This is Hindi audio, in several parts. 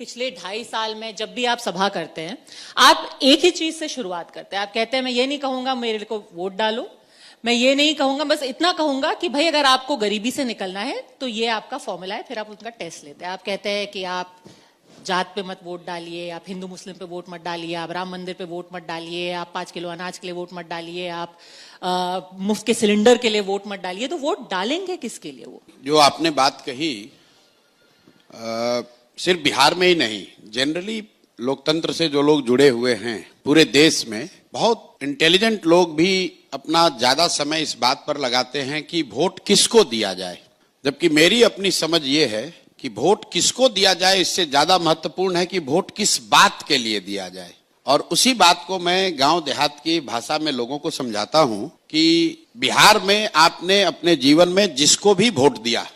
पिछले 2.5 साल में जब भी आप सभा करते हैं, आप एक ही चीज से शुरुआत करते हैं। आप कहते हैं मैं ये नहीं कहूंगा मेरे को वोट डालो, मैं ये नहीं कहूंगा, बस इतना कहूंगा कि भाई अगर आपको गरीबी से निकलना है तो ये आपका फॉर्मूला है। फिर आप उनका टेस्ट लेते हैं। आप कहते हैं कि आप जात पे मत वोट डालिए, आप हिंदू मुस्लिम पे वोट मत डालिए, आप राम मंदिर पे वोट मत डालिए, आप 5 किलो अनाज के लिए वोट मत डालिए, आप मुफ्त के सिलेंडर के लिए वोट मत डालिए। तो वोट डालेंगे किसके लिए? वो जो आपने बात कही सिर्फ बिहार में ही नहीं, जनरली लोकतंत्र से जो लोग जुड़े हुए हैं पूरे देश में, बहुत इंटेलिजेंट लोग भी अपना ज्यादा समय इस बात पर लगाते हैं कि वोट किसको दिया जाए। जबकि मेरी अपनी समझ ये है कि वोट किसको दिया जाए इससे ज्यादा महत्वपूर्ण है कि वोट किस बात के लिए दिया जाए। और उसी बात को मैं गांव देहात की भाषा में लोगों को समझाता हूं कि बिहार में आपने अपने जीवन में जिसको भी वोट दिया,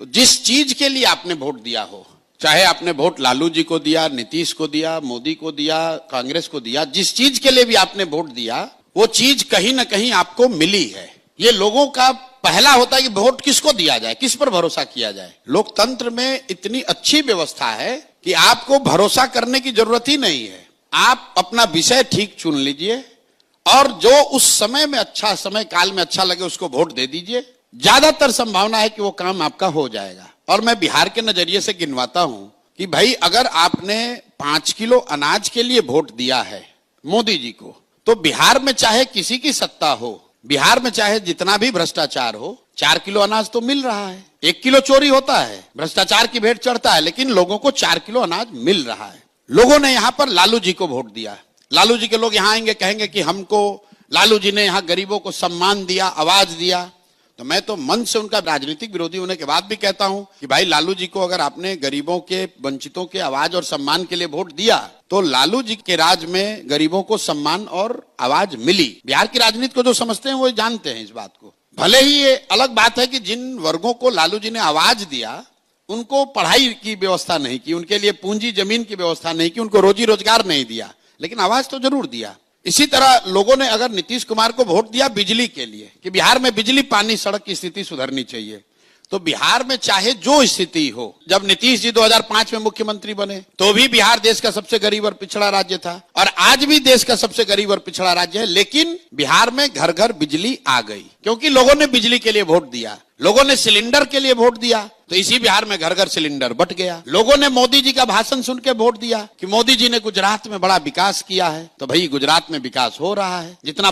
तो जिस चीज के लिए आपने वोट दिया हो, चाहे आपने वोट लालू जी को दिया, नीतीश को दिया, मोदी को दिया, कांग्रेस को दिया, जिस चीज के लिए भी आपने वोट दिया वो चीज कहीं ना कहीं आपको मिली है। ये लोगों का पहला होता है कि वोट किसको दिया जाए, किस पर भरोसा किया जाए। लोकतंत्र में इतनी अच्छी व्यवस्था है कि आपको भरोसा करने की जरूरत ही नहीं है। आप अपना विषय ठीक चुन लीजिए और जो उस समय में अच्छा, समय काल में अच्छा लगे उसको वोट दे दीजिए। ज्यादातर संभावना है कि वो काम आपका हो जाएगा। और मैं बिहार के नजरिए से गिनवाता हूं कि भाई अगर आपने 5 किलो अनाज के लिए वोट दिया है मोदी जी को, तो बिहार में चाहे किसी की सत्ता हो, बिहार में चाहे जितना भी भ्रष्टाचार हो, 4 किलो अनाज तो मिल रहा है। 1 किलो चोरी होता है, भ्रष्टाचार की भेंट चढ़ता है, लेकिन लोगों को 4 किलो अनाज मिल रहा है। लोगों ने यहां पर लालू जी को वोट दिया। लालू जी के लोग यहां आएंगे, कहेंगे कि हमको लालू जी ने यहां गरीबों को सम्मान दिया, आवाज दिया। तो मैं तो मन से उनका राजनीतिक विरोधी होने के बाद भी कहता हूं कि भाई लालू जी को अगर आपने गरीबों के, वंचितों के आवाज और सम्मान के लिए वोट दिया, तो लालू जी के राज में गरीबों को सम्मान और आवाज मिली। बिहार की राजनीति को जो समझते हैं वो जानते हैं इस बात को। भले ही ये अलग बात है कि जिन वर्गों को लालू जी ने आवाज दिया उनको पढ़ाई की व्यवस्था नहीं की, उनके लिए पूंजी जमीन की व्यवस्था नहीं की, उनको रोजी रोजगार नहीं दिया, लेकिन आवाज तो जरूर दिया। इसी तरह लोगों ने अगर नीतीश कुमार को वोट दिया बिजली के लिए कि बिहार में बिजली, पानी, सड़क की स्थिति सुधरनी चाहिए, तो बिहार में चाहे जो स्थिति हो, जब नीतीश जी 2005 में मुख्यमंत्री बने तो भी बिहार देश का सबसे गरीब और पिछड़ा राज्य था, और आज भी देश का सबसे गरीब और पिछड़ा राज्य है। लेकिन बिहार में घर घर बिजली आ गई क्योंकि लोगों ने बिजली के लिए वोट दिया, लोगों ने सिलेंडर के लिए वोट दिया, तो इसी बिहार में घर घर सिलेंडर बट गया। लोगों ने मोदी जी का भाषण सुन के वोट दिया कि मोदी जी ने गुजरात में बड़ा विकास किया है, तो भाई गुजरात में विकास हो रहा है। जितना